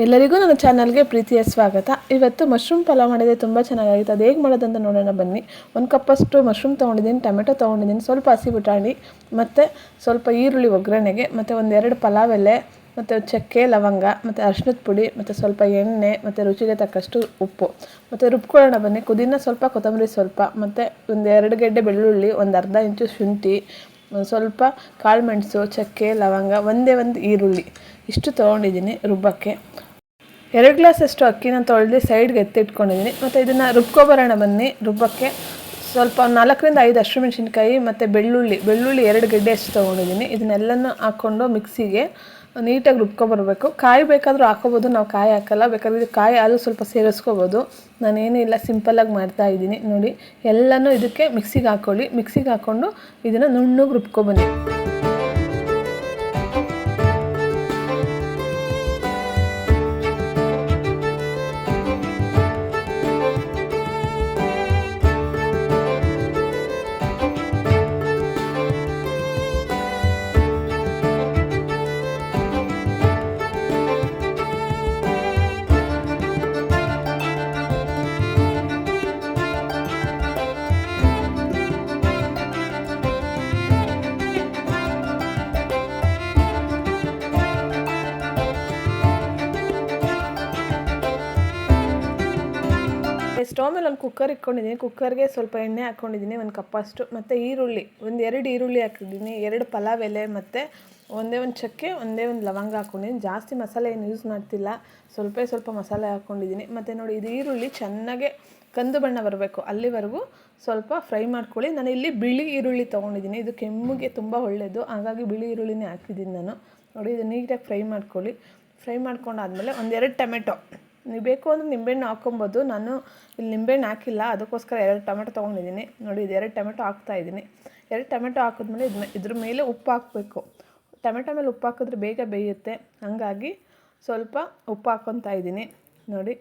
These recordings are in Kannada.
ಎಲ್ಲರಿಗೂ ನನ್ನ ಚಾನಲ್ಗೆ ಪ್ರೀತಿಯ ಸ್ವಾಗತ. ಇವತ್ತು ಮಶ್ರೂಮ್ ಪಲಾವ್ ಮಾಡಿದೆ, ತುಂಬ ಚೆನ್ನಾಗಿತ್ತು. ಅದು ಹೇಗೆ ಮಾಡೋದಂತ ನೋಡೋಣ ಬನ್ನಿ. 1 ಕಪ್ಪಷ್ಟು ಮಶ್ರೂಮ್ ತೊಗೊಂಡಿದ್ದೀನಿ, ಟೊಮೆಟೊ ತೊಗೊಂಡಿದ್ದೀನಿ, ಸ್ವಲ್ಪ ಹಸಿ ಬಟಾಣಿ ಮತ್ತು ಸ್ವಲ್ಪ ಈರುಳ್ಳಿ ಒಗ್ಗರಣೆಗೆ, ಮತ್ತು 1-2 ಪಲಾವ್ ಎಲೆ, ಮತ್ತು ಚಕ್ಕೆ ಲವಂಗ, ಮತ್ತು ಅರಿಶಿಣದ ಪುಡಿ, ಮತ್ತು ಸ್ವಲ್ಪ ಎಣ್ಣೆ, ಮತ್ತು ರುಚಿಗೆ ತಕ್ಕಷ್ಟು ಉಪ್ಪು. ಮತ್ತು ರುಬ್ಕೊಳ್ಳೋಣ ಬನ್ನಿ. ಪುದೀನ ಸ್ವಲ್ಪ, ಕೊತ್ತಂಬರಿ ಸ್ವಲ್ಪ, ಮತ್ತು 1-2 ಗೆಡ್ಡೆ ಬೆಳ್ಳುಳ್ಳಿ, ಒಂದು ಅರ್ಧ ಇಂಚು ಶುಂಠಿ, ಸ್ವಲ್ಪ ಕಾಳು ಮೆಣಸು, ಚಕ್ಕೆ ಲವಂಗ, ಒಂದು ಈರುಳ್ಳಿ, ಇಷ್ಟು ತೊಗೊಂಡಿದ್ದೀನಿ ರುಬ್ಬಕ್ಕೆ. 2 ಗ್ಲಾಸಷ್ಟು ಅಕ್ಕಿನ ತೊಳೆದು ಸೈಡ್ಗೆ ಎತ್ತಿಟ್ಕೊಂಡಿದ್ದೀನಿ. ಮತ್ತು ಇದನ್ನು ರುಬ್ಕೊಬರೋಣ ಬನ್ನಿ. ರುಬ್ಬಕ್ಕೆ ಸ್ವಲ್ಪ 4-5 ಹಸಿಮೆಣಸಿನ್ಕಾಯಿ ಮತ್ತು ಬೆಳ್ಳುಳ್ಳಿ 2 ಗೆಡ್ಡೆ ಅಷ್ಟು ತೊಗೊಂಡಿದ್ದೀನಿ. ಇದನ್ನೆಲ್ಲನೂ ಹಾಕ್ಕೊಂಡು ಮಿಕ್ಸಿಗೆ ನೀಟಾಗಿ ರುಬ್ಕೊಬರ್ಬೇಕು. ಕಾಯಿ ಬೇಕಾದರೂ ಹಾಕೋಬೋದು, ನಾವು ಕಾಯಿ ಹಾಕಲ್ಲ. ಬೇಕಾದ್ರೆ ಕಾಯಿ ಹಾಲು ಸ್ವಲ್ಪ ಸೇರಿಸ್ಕೋಬೋದು. ನಾನೇನೂ ಇಲ್ಲ, ಸಿಂಪಲ್ಲಾಗಿ ಮಾಡ್ತಾಯಿದ್ದೀನಿ ನೋಡಿ. ಎಲ್ಲನೂ ಇದಕ್ಕೆ ಮಿಕ್ಸಿಗೆ ಹಾಕ್ಕೊಳ್ಳಿ. ಮಿಕ್ಸಿಗೆ ಹಾಕ್ಕೊಂಡು ಇದನ್ನು ನುಣ್ಣಗೆ ರುಬ್ಕೊಬನ್ನಿ. ಸ್ಟವ್ ಮೇಲೆ ಒಂದು ಕುಕ್ಕರ್ ಇಟ್ಕೊಂಡಿದ್ದೀನಿ. ಕುಕ್ಕರ್ಗೆ ಸ್ವಲ್ಪ ಎಣ್ಣೆ ಹಾಕ್ಕೊಂಡಿದ್ದೀನಿ, 1 ಕಪ್ಪಷ್ಟು. ಮತ್ತು ಈರುಳ್ಳಿ 2 ಈರುಳ್ಳಿ ಹಾಕಿದ್ದೀನಿ, 2 ಪಲಾವ್ ಎಲೆ, ಮತ್ತು ಒಂದೇ ಒಂದು ಚಕ್ಕೆ, ಒಂದೇ ಒಂದು ಲವಂಗ ಹಾಕ್ಕೊಂಡಿದ್ದೀನಿ. ಜಾಸ್ತಿ ಮಸಾಲೆ ಏನು ಯೂಸ್ ಮಾಡ್ತಿಲ್ಲ, ಸ್ವಲ್ಪ ಮಸಾಲೆ ಹಾಕ್ಕೊಂಡಿದ್ದೀನಿ. ಮತ್ತು ನೋಡಿ, ಇದು ಈರುಳ್ಳಿ ಚೆನ್ನಾಗೆ ಕಂದು ಬಣ್ಣ ಬರಬೇಕು, ಅಲ್ಲಿವರೆಗೂ ಸ್ವಲ್ಪ ಫ್ರೈ ಮಾಡ್ಕೊಳ್ಳಿ. ನಾನು ಇಲ್ಲಿ ಬಿಳಿ ಈರುಳ್ಳಿ ತೊಗೊಂಡಿದ್ದೀನಿ, ಇದು ಕೆಮ್ಮಿಗೆ ತುಂಬ ಒಳ್ಳೆಯದು, ಹಾಗಾಗಿ ಬಿಳಿ ಈರುಳ್ಳಿನೇ ಹಾಕಿದ್ದೀನಿ ನಾನು. ನೋಡಿ, ಇದು ನೀಟಾಗಿ ಫ್ರೈ ಮಾಡ್ಕೊಳ್ಳಿ. ಫ್ರೈ ಮಾಡ್ಕೊಂಡಾದ್ಮೇಲೆ 1-2 ಟೊಮೆಟೊ, ನೀವು ಬೇಕು ಅಂದರೆ ನಿಂಬೆಹಣ್ಣು ಹಾಕ್ಕೊಬೋದು. ನಾನು ಇಲ್ಲಿ ನಿಂಬೆಹಣ್ಣು ಹಾಕಿಲ್ಲ, ಅದಕ್ಕೋಸ್ಕರ 2 ಟೊಮೆಟೊ ತೊಗೊಂಡಿದ್ದೀನಿ. ನೋಡಿ, ಇದು 2 ಟೊಮೆಟೊ ಹಾಕ್ತಾಯಿದ್ದೀನಿ. 2 ಟೊಮೆಟೊ ಹಾಕಿದ್ಮೇಲೆ ಇದ್ರ ಮೇಲೆ ಉಪ್ಪು ಹಾಕಬೇಕು. ಟೊಮೆಟೊ ಮೇಲೆ ಉಪ್ಪು ಹಾಕಿದ್ರೆ ಬೇಗ ಬೇಯುತ್ತೆ, ಹಾಗಾಗಿ ಸ್ವಲ್ಪ ಉಪ್ಪು ಹಾಕ್ಕೊತಾ ಇದ್ದೀನಿ. ನೋಡಿ,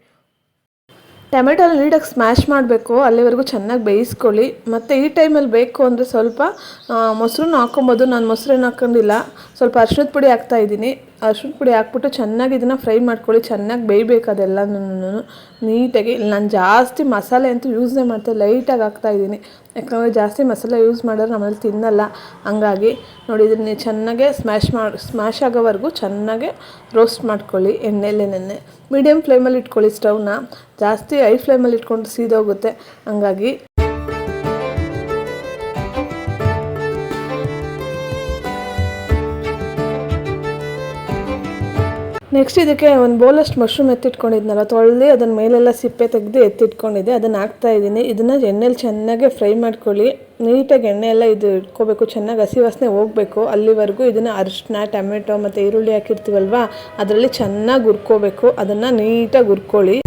ಟೊಮೆಟೊನ ನೀಟಾಗಿ ಸ್ಮ್ಯಾಶ್ ಮಾಡಬೇಕು, ಅಲ್ಲಿವರೆಗೂ ಚೆನ್ನಾಗಿ ಬೇಯಿಸ್ಕೊಳ್ಳಿ. ಮತ್ತು ಈ ಟೈಮಲ್ಲಿ ಬೇಕು ಅಂದರೆ ಸ್ವಲ್ಪ ಮೊಸರನ್ನ ಹಾಕ್ಕೊಬೋದು. ನಾನು ಮೊಸರನ್ನ ಹಾಕ್ಕೊಂಡಿಲ್ಲ, ಸ್ವಲ್ಪ ಅರಿಶಿಣದ ಪುಡಿ ಹಾಕ್ತಾಯಿದ್ದೀನಿ. ಅರಿಶಿಣದ ಪುಡಿ ಹಾಕ್ಬಿಟ್ಟು ಚೆನ್ನಾಗಿ ಇದನ್ನು ಫ್ರೈ ಮಾಡ್ಕೊಳ್ಳಿ. ಚೆನ್ನಾಗಿ ಬೇಯಬೇಕು ಅದೆಲ್ಲನೂ ನೀಟಾಗಿ. ನಾನು ಜಾಸ್ತಿ ಮಸಾಲೆ ಅಂತೂ ಯೂಸ್ನೇ ಮಾಡ್ತೀನಿ, ಲೈಟಾಗಿ ಹಾಕ್ತಾಯಿದ್ದೀನಿ. ಯಾಕಂದರೆ ಜಾಸ್ತಿ ಮಸಾಲೆ ಯೂಸ್ ಮಾಡಿದ್ರೆ ನಮ್ಮಲ್ಲಿ ತಿನ್ನಲ್ಲ, ಹಂಗಾಗಿ ನೋಡಿ ಇದನ್ನು ಚೆನ್ನಾಗೆ ಸ್ಮ್ಯಾಶ್ ಆಗೋವರೆಗೂ ಚೆನ್ನಾಗೆ ರೋಸ್ಟ್ ಮಾಡ್ಕೊಳ್ಳಿ ಎಣ್ಣೆಲೇನೆ. ಮೀಡಿಯಮ್ ಫ್ಲೇಮಲ್ಲಿ ಇಟ್ಕೊಳ್ಳಿ ಸ್ಟವ್ನ, ಜಾಸ್ತಿ ಹೈ ಫ್ಲೇಮಲ್ಲಿ ಇಟ್ಕೊಂಡು ಸೀದೋಗುತ್ತೆ, ಹಂಗಾಗಿ. ನೆಕ್ಸ್ಟ್ ಇದಕ್ಕೆ ಒಂದು ಬೌಲಷ್ಟು ಮಶ್ರೂಮ್ ಎತ್ತಿಟ್ಕೊಂಡಿದ್ನಲ್ಲ, ತೊಳೆದು ಅದನ್ನ ಮೇಲೆಲ್ಲ ಸಿಪ್ಪೆ ತೆಗೆದು ಎತ್ತಿಟ್ಕೊಂಡಿದ್ದೆ, ಅದನ್ನು ಹಾಕ್ತಾಯಿದ್ದೀನಿ. ಇದನ್ನು ಎಣ್ಣೆಲಿ ಚೆನ್ನಾಗೆ ಫ್ರೈ ಮಾಡ್ಕೊಳ್ಳಿ. ನೀಟಾಗಿ ಎಣ್ಣೆ ಎಲ್ಲ ಇದು ಇಟ್ಕೋಬೇಕು, ಚೆನ್ನಾಗಿ ಹಸಿ ವಾಸನೆ ಹೋಗಬೇಕು, ಅಲ್ಲಿವರೆಗೂ ಇದನ್ನು ಅರಿಶಿನ, ಟೊಮೆಟೊ ಮತ್ತು ಈರುಳ್ಳಿ ಹಾಕಿರ್ತೀವಲ್ವ, ಅದರಲ್ಲಿ ಚೆನ್ನಾಗಿ ಹುರ್ಕೋಬೇಕು. ಅದನ್ನು ನೀಟಾಗಿ ಹುರ್ಕೊಳ್ಳಿ.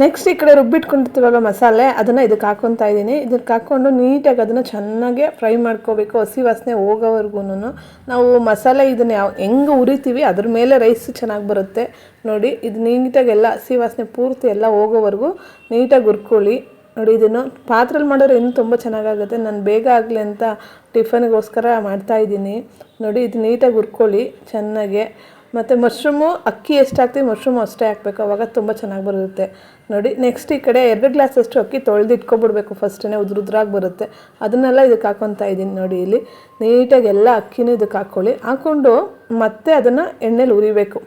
ನೆಕ್ಸ್ಟ್ ಈ ಕಡೆ ರುಬ್ಬಿಟ್ಕೊಂಡಿರ್ತೀವಲ್ಲ ಮಸಾಲೆ, ಅದನ್ನು ಇದಕ್ಕೆ ಹಾಕ್ಕೊತಾ ಇದ್ದೀನಿ. ಇದಕ್ಕೆ ಹಾಕ್ಕೊಂಡು ನೀಟಾಗಿ ಅದನ್ನು ಚೆನ್ನಾಗೆ ಫ್ರೈ ಮಾಡ್ಕೋಬೇಕು, ಹಸಿ ವಾಸನೆ ಹೋಗೋವರೆಗೂ. ನಾವು ಮಸಾಲೆ ಇದನ್ನು ಹೆಂಗೆ ಉರಿತೀವಿ ಅದ್ರ ಮೇಲೆ ರೈಸ್ ಚೆನ್ನಾಗಿ ಬರುತ್ತೆ. ನೋಡಿ, ಇದು ನೀಟಾಗಿ ಎಲ್ಲ ಹಸಿ ವಾಸನೆ ಪೂರ್ತಿ ಎಲ್ಲ ಹೋಗೋವರೆಗೂ ನೀಟಾಗಿ ಹುರ್ಕೊಳ್ಳಿ. ನೋಡಿ, ಇದನ್ನು ಪಾತ್ರೆಲಿ ಮಾಡೋರು ಇನ್ನೂ ತುಂಬ ಚೆನ್ನಾಗಾಗುತ್ತೆ. ನಾನು ಬೇಗ ಆಗಲಿ ಅಂತ ಟಿಫನ್ಗೋಸ್ಕರ ಮಾಡ್ತಾಯಿದ್ದೀನಿ. ನೋಡಿ, ಇದು ನೀಟಾಗಿ ಹುರ್ಕೊಳ್ಳಿ ಚೆನ್ನಾಗೆ. ಮತ್ತು ಮಶ್ರೂಮು ಅಕ್ಕಿ ಎಷ್ಟು ಹಾಕ್ತೀವಿ ಮಶ್ರೂಮು ಅಷ್ಟೇ ಹಾಕಬೇಕು, ಅವಾಗ ತುಂಬ ಚೆನ್ನಾಗಿ ಬರುತ್ತೆ. ನೋಡಿ, ನೆಕ್ಸ್ಟ್ ಈ ಕಡೆ 2 ಗ್ಲಾಸಷ್ಟು ಅಕ್ಕಿ ತೊಳೆದು ಇಟ್ಕೊಬಿಡ್ಬೇಕು, ಫಸ್ಟೇ ಉದ್ರಾಗಿ ಬರುತ್ತೆ. ಅದನ್ನೆಲ್ಲ ಇದಕ್ಕೆ ಹಾಕ್ಕೊತಾ ಇದ್ದೀನಿ. ನೋಡಿ, ಇಲ್ಲಿ ನೀಟಾಗಿ ಎಲ್ಲ ಅಕ್ಕಿನೂ ಇದಕ್ಕೆ ಹಾಕ್ಕೊಳ್ಳಿ. ಹಾಕ್ಕೊಂಡು ಮತ್ತೆ ಅದನ್ನು ಎಣ್ಣೆಲಿ ಉರಿಬೇಕು.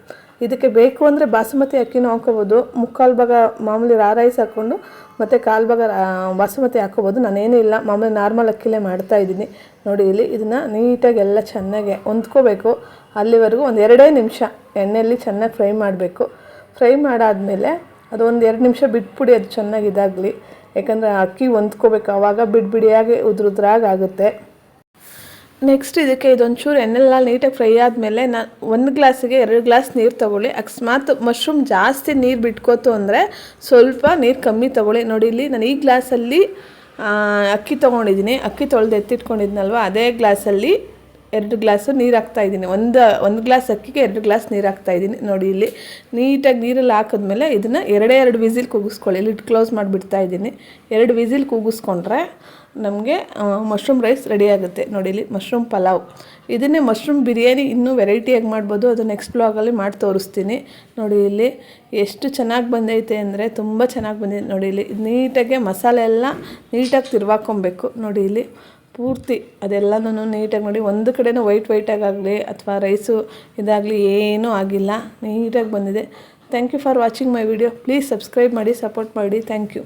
ಇದಕ್ಕೆ ಬೇಕು ಅಂದರೆ ಬಾಸುಮತಿ ಅಕ್ಕಿನೂ ಹಾಕ್ಕೋಬೋದು, 3/4 ಭಾಗ ಮಾಮೂಲಿ ರೈಸ್ ಹಾಕ್ಕೊಂಡು ಮತ್ತು 1/4 ಭಾಗ ಬಾಸುಮತಿ ಹಾಕ್ಕೋಬೋದು. ನಾನೇನೂ ಇಲ್ಲ, ಮಾಮೂಲಿ ನಾರ್ಮಲ್ ಅಕ್ಕಿಲೇ ಮಾಡ್ತಾಯಿದ್ದೀನಿ. ನೋಡಿ, ಇಲ್ಲಿ ಇದನ್ನು ನೀಟಾಗಿ ಎಲ್ಲ ಚೆನ್ನಾಗೆ ಹೊಂದ್ಕೋಬೇಕು. ಅಲ್ಲಿವರೆಗೂ 1-2 ನಿಮಿಷ ಎಣ್ಣೆಯಲ್ಲಿ ಚೆನ್ನಾಗಿ ಫ್ರೈ ಮಾಡಬೇಕು. ಫ್ರೈ ಮಾಡಾದಮೇಲೆ ಅದು ಒಂದು 2 ನಿಮಿಷ ಬಿಟ್ಬಿಡಿ, ಅದು ಚೆನ್ನಾಗಿ ಇದಾಗಲಿ. ಯಾಕಂದರೆ ಅಕ್ಕಿ ಹೊಂದ್ಕೋಬೇಕು, ಆವಾಗ ಬಿಡಿಯಾಗಿ ಉದುರಾಗುತ್ತೆ. ನೆಕ್ಸ್ಟ್ ಇದಕ್ಕೆ ಇದೊಂಚೂರು ಎಣ್ಣೆಲ್ಲ ನೀಟಾಗಿ ಫ್ರೈ ಆದಮೇಲೆ ನಾನು 1 ಗ್ಲಾಸಿಗೆ 2 ಗ್ಲಾಸ್ ನೀರು ತೊಗೊಳ್ಳಿ. ಅಕಸ್ಮಾತ್ ಮಶ್ರೂಮ್ ಜಾಸ್ತಿ ನೀರು ಬಿಟ್ಕೋತು ಅಂದರೆ ಸ್ವಲ್ಪ ನೀರು ಕಮ್ಮಿ ತೊಗೊಳ್ಳಿ. ನೋಡಿ ಇಲ್ಲಿ ನಾನು ಈ ಗ್ಲಾಸಲ್ಲಿ ಅಕ್ಕಿ ತೊಗೊಂಡಿದ್ದೀನಿ, ಅಕ್ಕಿ ತೊಳೆದು ಎತ್ತಿಟ್ಕೊಂಡಿದ್ನಲ್ವ, ಅದೇ ಗ್ಲಾಸಲ್ಲಿ 2 ಗ್ಲಾಸು ನೀರು ಹಾಕ್ತಾಯಿದ್ದೀನಿ. ಒಂದು ಗ್ಲಾಸ್ ಅಕ್ಕಿಗೆ 2 ಗ್ಲಾಸ್ ನೀರು ಹಾಕ್ತಾಯಿದ್ದೀನಿ. ನೋಡಿ ಇಲ್ಲಿ ನೀಟಾಗಿ ನೀರಲ್ಲಿ ಹಾಕಿದ್ಮೇಲೆ ಇದನ್ನು 2 ವಿಸಿಲ್ ಕೂಗಿಸ್ಕೊಳ್ಳಿ. ಲಿಡ್ ಕ್ಲೋಸ್ ಮಾಡಿಬಿಡ್ತಾಯಿದ್ದೀನಿ. 2 ವಿಸಿಲ್ ಕೂಗಿಸ್ಕೊಂಡ್ರೆ ನಮಗೆ ಮಶ್ರೂಮ್ ರೈಸ್ ರೆಡಿ ಆಗುತ್ತೆ. ನೋಡಿ ಇಲ್ಲಿ ಮಶ್ರೂಮ್ ಪಲಾವ್. ಇದನ್ನೇ ಮಶ್ರೂಮ್ ಬಿರಿಯಾನಿ ಇನ್ನೂ ವೆರೈಟಿಯಾಗಿ ಮಾಡ್ಬೋದು, ಅದು ನೆಕ್ಸ್ಟ್ ಬ್ಲಾಗಲ್ಲಿ ಮಾಡಿ ತೋರಿಸ್ತೀನಿ. ನೋಡಿ ಇಲ್ಲಿ ಎಷ್ಟು ಚೆನ್ನಾಗಿ ಬಂದೈತೆ ಅಂದರೆ ತುಂಬ ಚೆನ್ನಾಗಿ ಬಂದಿದೆ. ನೋಡಿ ಇಲ್ಲಿ ನೀಟಾಗಿ ಮಸಾಲೆ ಎಲ್ಲ ನೀಟಾಗಿ ತಿರ್ವಾಕೊಬೇಕು. ನೋಡಿ ಇಲ್ಲಿ ಪೂರ್ತಿ ಅದೆಲ್ಲನೂ ನೀಟಾಗಿ ನೋಡಿ, ಒಂದು ಕಡೆನೂ ವೈಟಾಗಲಿ ಅಥವಾ ರೈಸು ಇದಾಗಲಿ ಏನೂ ಆಗಿಲ್ಲ, ನೀಟಾಗಿ ಬಂದಿದೆ. Thank you for watching my video. Please subscribe ಮಾಡಿ, ಸಪೋರ್ಟ್ ಮಾಡಿ. Thank you.